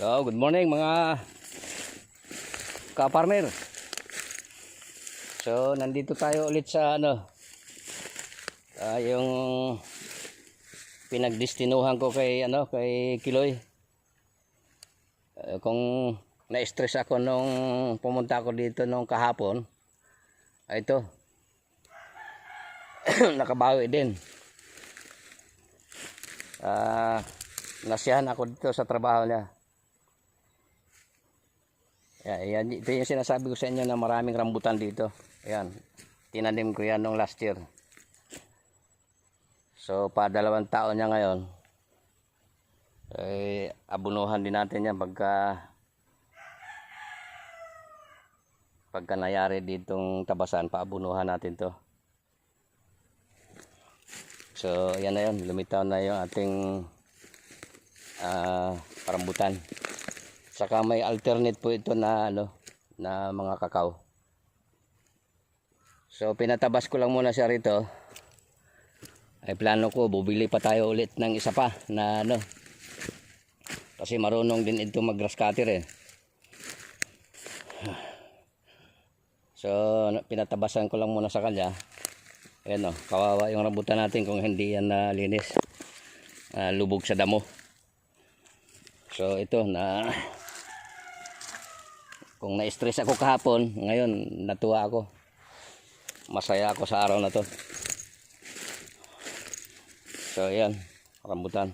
So, good morning mga ka-farmer. So, nandito tayo ulit sa yung pinagdestinuhan ko kay kay Kiloy. Kung na-stress ako nung pumunta ako dito nung kahapon, ay ito. Nakabawi din. Nasiyahan ako dito sa trabaho niya. Yan, ito yung sinasabi ko sa inyo na maraming rambutan dito. Ayan, tinanim ko yan nung last year. So, pa 2 taon niya ngayon. Abunuhan din natin yan pagka nangyari ditong tabasan, paabunuhan natin to. So, yan na yun, lumitaw na yung ating rambutan. Saka may alternate po ito na na mga kakao. So pinatabas ko lang muna siya rito. Ay plano ko bubili pa tayo ulit ng isa pa na kasi marunong din ito mag-grass cutter eh. So pinatabasan ko lang muna sa kanya. Ayan kawawa yung rambutan natin kung hindi yan linis. Lubog sa damo. So ito na kung na-stress ako kahapon, ngayon natuwa ako. Masaya ako sa araw na to. So yan, rambutan.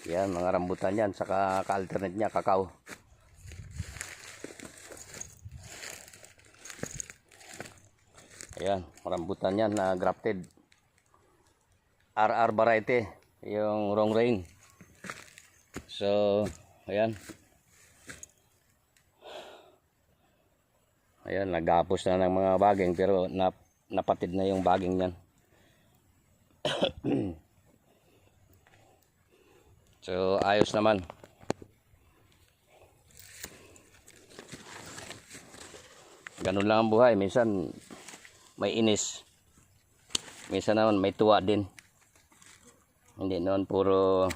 Yan, mga rambutan yan. Saka ka-alternate niya, kakao. Ayan, rambutan yan na grafted. RR variety, yung wrong rain. So, ayan. Ayan, nagapos na ng mga baging pero napatid na yung baging niyan. So, ayos naman. Ganun lang ang buhay. Minsan may inis. Minsan naman may tuwa din. Hindi noon puro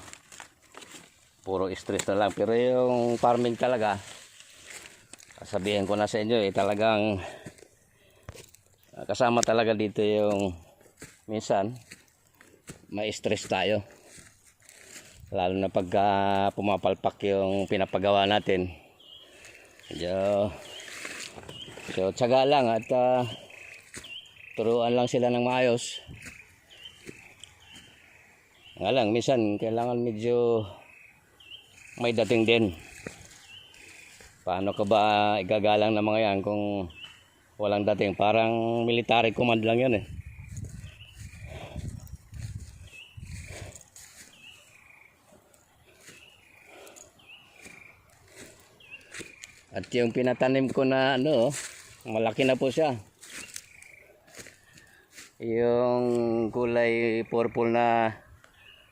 stress na lang. Pero yung farming talaga, sabihin ko na sa inyo talagang kasama talaga dito yung minsan may stress tayo, lalo na pagka pumapalpak yung pinapagawa natin. So tiyaga lang at turuan lang sila ng maayos. Nga lang minsan kailangan medyo may dating din. Paano ka ba igagalang ng mga yan kung walang dating? Parang military command lang yan eh. At yung pinatanim ko na malaki na po siya. Yung kulay purple na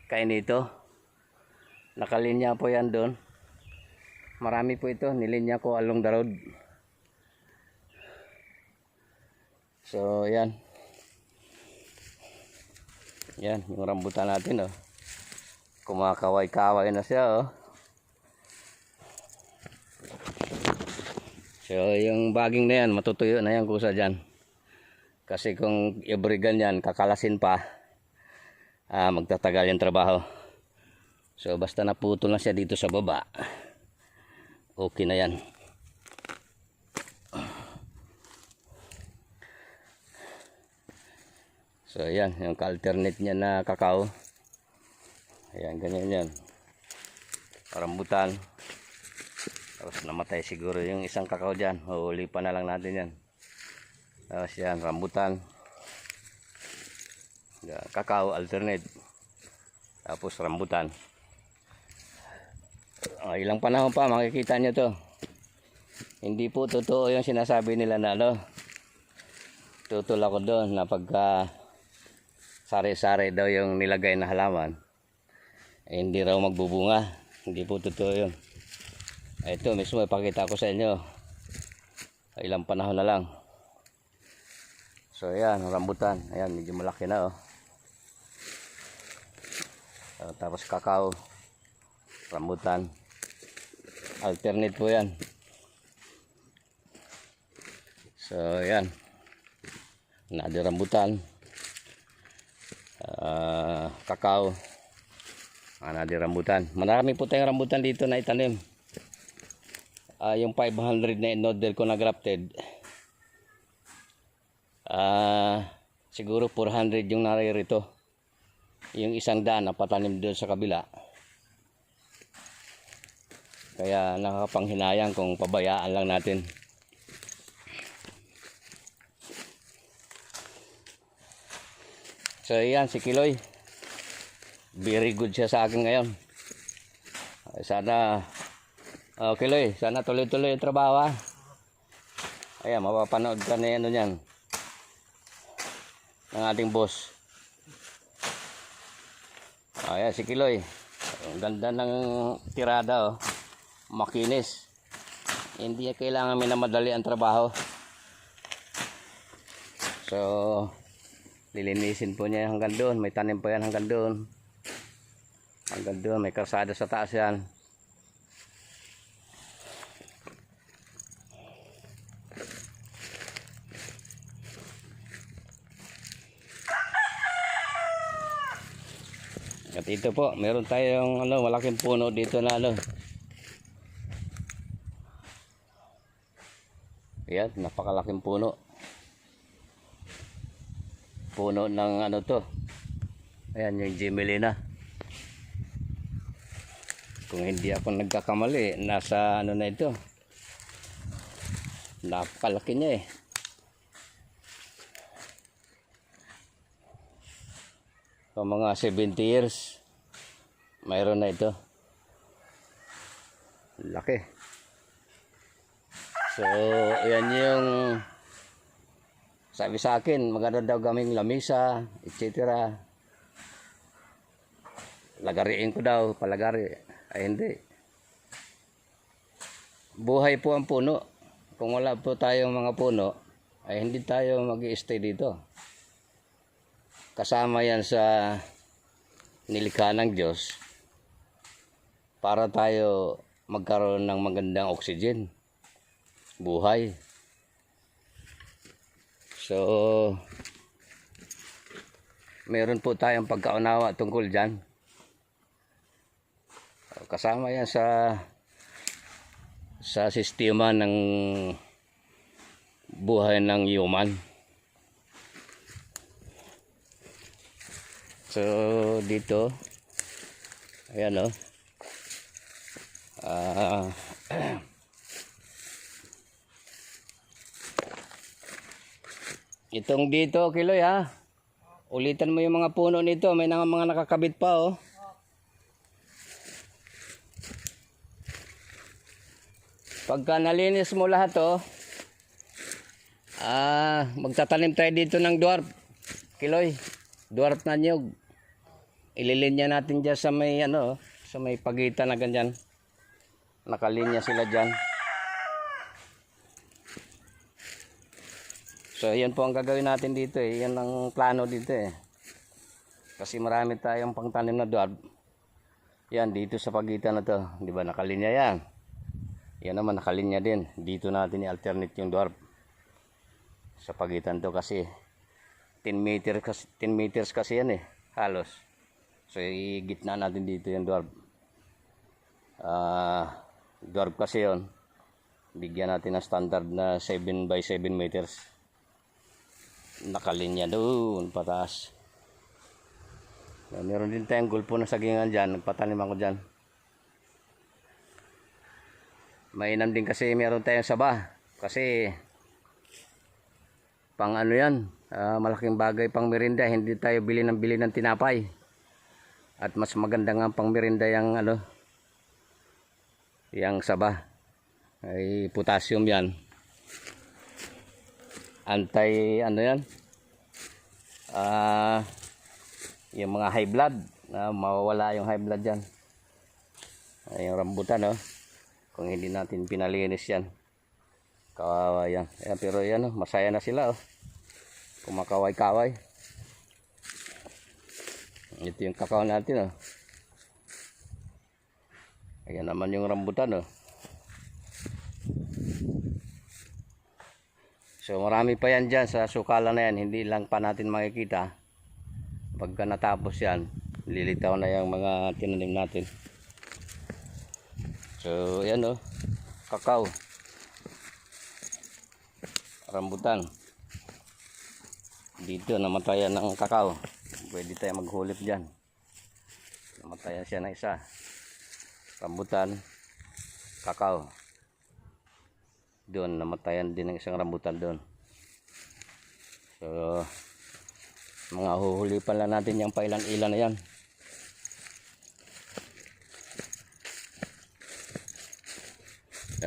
kainito. Nakalinya po yan doon. Marami po ito, nilinya ko along the road. So yan. Yan, yung rambutan natin kumakaway-kaway na siya So yung baging na yan, matutuyo na yan kusa dyan. Kasi kung ibrigan yan, kakalasin pa, magtatagal yung trabaho. So basta naputol na siya dito sa baba, okay na yan. So ayan, yung ka-alternate niya na kakao. Ayan, ganyan yan. Rambutan. Tapos namatay siguro yung isang kakao dyan. Huli pa na lang natin yan. Tapos yan, rambutan. Kakao, alternate. Tapos rambutan. Ilang panahon pa makikita nyo to. Hindi po totoo yung sinasabi nila na tutol ako doon na pagka sari-sari daw yung nilagay na halaman, hindi raw magbubunga. Hindi po totoo yun. Ito mismo ipakita ko sa inyo. Ilang panahon na lang. So ayan, rambutan. Ayan, medyo malaki na Tapos kakao. rambutan. Alternate po yan. So yan, another rambutan, kakao, another rambutan. Marami po tayong rambutan dito na itanim. Yung 500 na in-order ko na grafted, siguro 400 yung naririto. Yung 100 na patanim doon sa kabila. Kaya nakakapanghinayang kung pabayaan lang natin. So yan si Kiloy, very good siya sa akin ngayon. Sana Kiloy, sana tuloy-tuloy yung trabaho ha. Ayan, mapapanood ka na ano yan ng ating boss. Ayan si Kiloy, ang ganda ng tirada oh. Makinis, hindi kailangan minamadali ang trabaho. So lilinisin po niya hanggang doon. May tanim pa yan hanggang doon. Hanggang doon. May kalsada sa taas yan. At ito po, meron tayong malaking puno dito na Ayan, napakalaking puno. Puno ng to. Ayan yung Gemelina. Kung hindi ako nagkakamali, nasa na ito. Napakalaki niya So, mga 70 years mayroon na ito. Laki. So, ayan yung sabi sa akin, maganda daw gaming lamisa, etc. Lagariin ko daw, palagari. Ay hindi. Buhay po ang puno. Kung wala po tayong mga puno, ay hindi tayo mag-i-stay dito. Kasama yan sa nilikha ng Diyos para tayo magkaroon ng magandang oxygen. Buhay. So, meron po tayong pagkaunawa tungkol dyan. Kasama yan sa sistema ng buhay ng human. So, dito, ayan itong dito, Kiloy ha. Ulitan mo yung mga puno nito. May mga nakakabit pa Pagka nalinis mo lahat magtatanim tayo dito ng dwarf. Kiloy, dwarf na niyog. Ililinya natin dyan sa may sa may pagitan na ganyan. Nakalinya sila dyan. So, yan po ang gagawin natin dito Yan ang plano dito Kasi marami tayong pangtanim na dwarf. Yan, dito sa pagitan na to. Di ba, nakalinya yan. Yan naman, nakalinya din. Dito natin i-alternate yung dwarf. Sa pagitan to kasi 10 meters kasi yan halos. So, i-gitna natin dito yung dwarf. Dwarf kasi yon. Bigyan natin ng standard na 7 by 7 meters. Nakalinya doon pataas. Meron din tayong gulpo na sagingan dyan. Nagpatanim ako dyan. Mainam din kasi meron tayong saba. Kasi pang yan, malaking bagay pang merinda. Hindi tayo bili ng tinapay. At mas maganda nga pang merinda yung yung saba. Ay potassium yan. Anti yan, yung mga high blood, mawawala yung high blood dyan. Yung rambutan kung hindi natin pinalinis yan, kawawa yan. Pero yan masaya na sila kumakaway-kaway. Ito yung kakao natin Ayan naman yung rambutan, oh. So marami pa yan dyan sa sukalan na yan. Hindi lang pa natin makikita. Pagka natapos yan, lilitaw na yung mga tinanim natin. So ayan, oh. Kakao. Rambutan. Dito namatayan ng kakao. Pwede tayo maghulip dyan. Namatayan siya na isa. Rambutan. Kakao. Doon namatayan din ng isang rambutan doon. So mga huhulipan lang natin yung pailan-ilan na yan.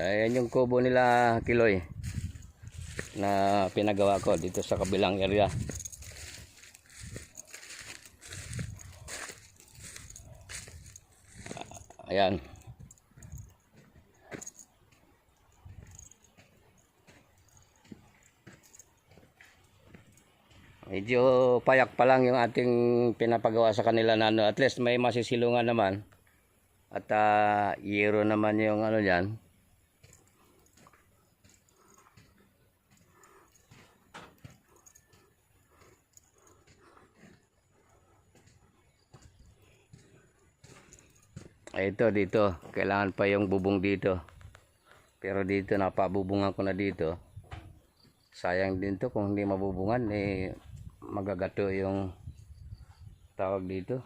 Ayan yung kubo nila Kiloy na pinagawa ko dito sa kabilang area. Ayan. Medyo payak pa lang yung ating pinapagawa sa kanila na ano. At least may masisilungan naman. At yero naman yung ano dyan. Ito dito. Kailangan pa yung bubong dito. Pero dito napabubungan ko na dito. Sayang din to kung hindi mabubungan. Magagato yung tawag dito.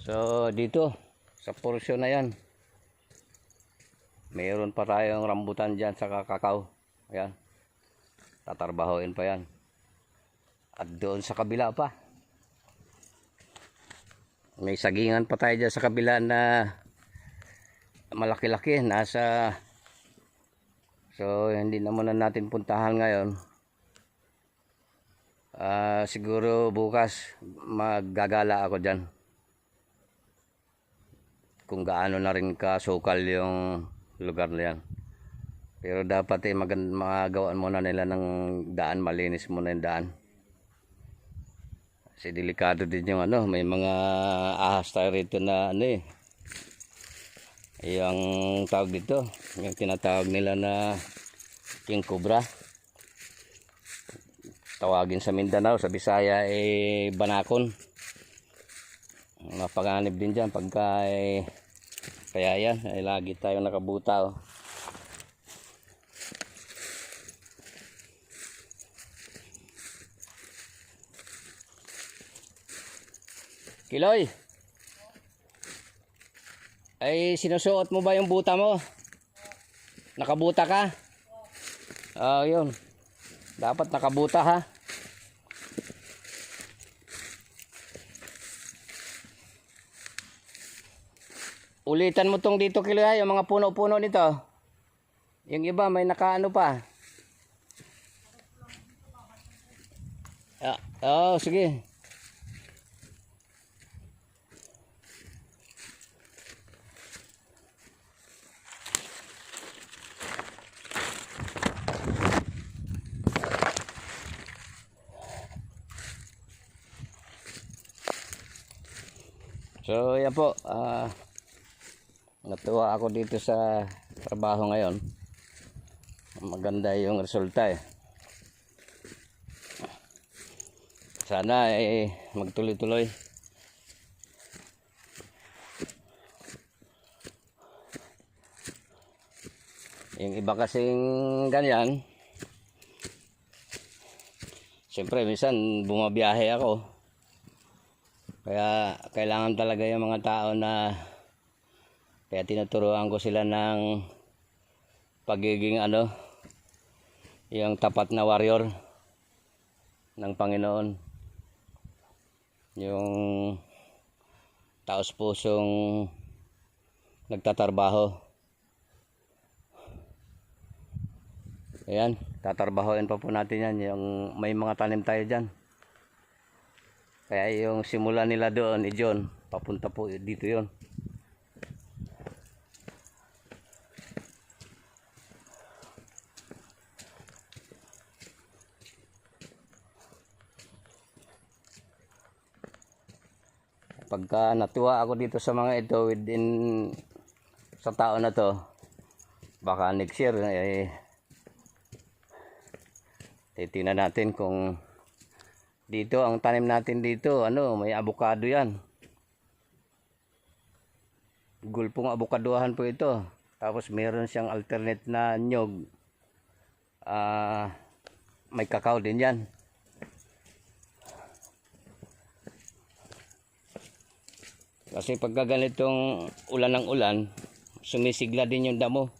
So dito sa porsyon na yan mayroon pa tayong rambutan dyan sa kakao. Ayan, tatarbahoin pa yan. At doon sa kabila pa may sagingan pa tayo dyan sa kabila na malaki-laki nasa. So hindi na muna natin puntahan ngayon. Siguro bukas maggagala ako dyan kung gaano na rin kasukal yung lugar na yan. Pero dapat magawaan muna nila ng daan, malinis muna yung daan. Kasi delikado din yung ano, may mga ahas tayo rito na ano yung tawag dito, yung tinatawag nila na king cobra. Tawagin sa Mindanao, sa Bisaya banakon. Mapanganib din dyan pagka kaya yan lagi tayo nakabuta, oh. Kiloy, ay sinusuot mo ba yung buta mo? Nakabuta ka? Yun. Dapat nakabuta, ha? Ulitan mo tong dito, Kiloy, yung mga puno-puno nito. Yung iba may nakaano pa. Sige. So yan po, natuwa ako dito sa trabaho ngayon. Maganda yung resulta, Sana magtuloy-tuloy. Yung iba kasing ganyan, siyempre minsan bumabiyahe ako. Kaya kailangan talaga yung mga tao na, kaya tinuturuan ko sila ng pagiging yung tapat na warrior ng Panginoon. Yung taos pusong nagtatrabaho. Ayan, tatarbahoin pa po natin yan. Yung may mga tanim tayo dyan. Kaya yung simula nila doon, John, papunta po dito yon. pagka natuwa ako dito sa mga ito within sa taon na to, baka next year titingnan natin kung dito ang tanim natin dito, may avocado yan. Gulpong avokadohan po ito. Tapos meron siyang alternate na nyog. May kakao din yan. Kasi pagka ganitong ulan ng ulan, sumisigla din yung damo.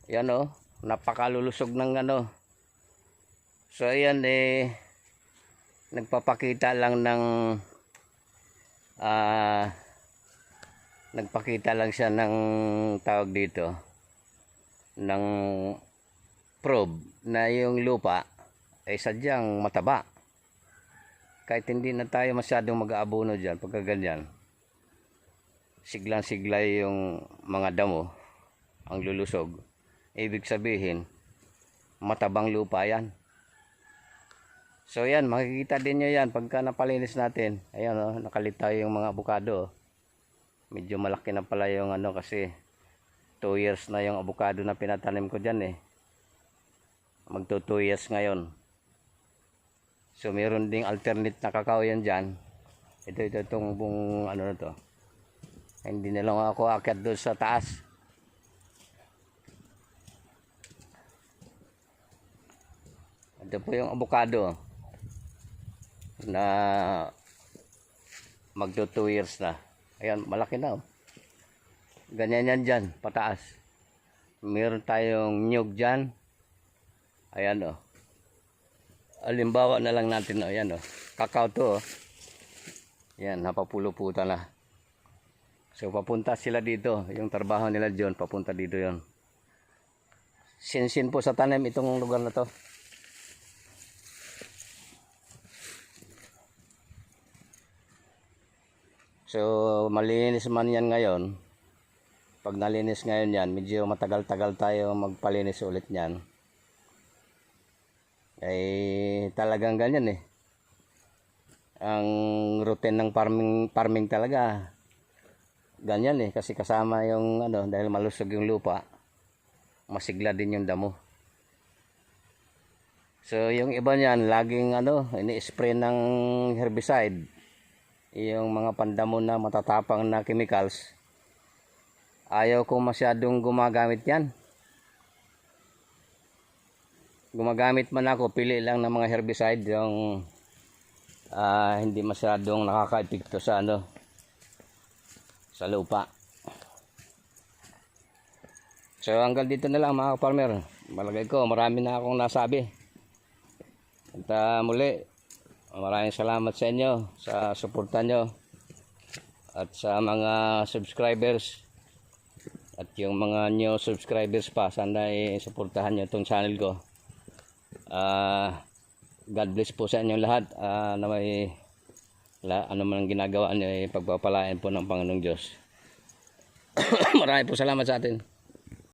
Yan napakalulusog ng So ayan nagpapakita lang ng nagpakita lang siya ng tawag dito ng probe na yung lupa ay sadyang mataba. Kahit hindi na tayo masyadong mag-aabono dyan, pagka ganyan, siglang-sigla yung mga damo ang lulusog. Ibig sabihin, matabang lupa yan. So yan, makikita din nyo yan pagka napalinis natin. Ayan nakalitaw yung mga avocado. Medyo malaki na pala yung kasi 2 years na yung avocado na pinatanim ko dyan magto 2 years ngayon. So meron ding alternate na kakao yan dyan. Itong buong na to. Hindi na lang ako akyat doon sa taas. Ito po yung avocado na magto 2 years na. Ayan, malaki na Ganyan yan dyan, pataas. Meron tayong nyug dyan. Ayan Halimbawa na lang natin ayan kakao to Yan, napapulo-puta na. So papunta sila dito. Yung trabaho nila dyan, papunta dito yon. Sinsin po sa tanim itong lugar na to. So malinis man yan ngayon. Pag nalinis ngayon yan, medyo matagal-tagal tayo magpalinis ulit yan. Talagang ganyan ang routine ng farming talaga ganyan kasi kasama yung dahil malusog yung lupa, masigla din yung damo. So yung iba niyan laging ini-spray ng herbicide, yung mga pandamo na matatapang na chemicals. Ayaw ko masyadong gumagamit yan. Gumagamit man ako, pili lang ng mga herbicide yung hindi masyadong nakaka-epekto sa sa lupa. So hanggang dito na lang mga farmer. Malagay ko marami na akong nasabi. At muli, maraming salamat sa inyo sa suporta nyo at sa mga subscribers at yung mga new subscribers pa. Sana suportahan nyo itong channel ko. God bless po sa inyong lahat na may ano man ang ginagawa niyo pagpapalain po ng Panginoong Diyos. Maraming po salamat sa atin.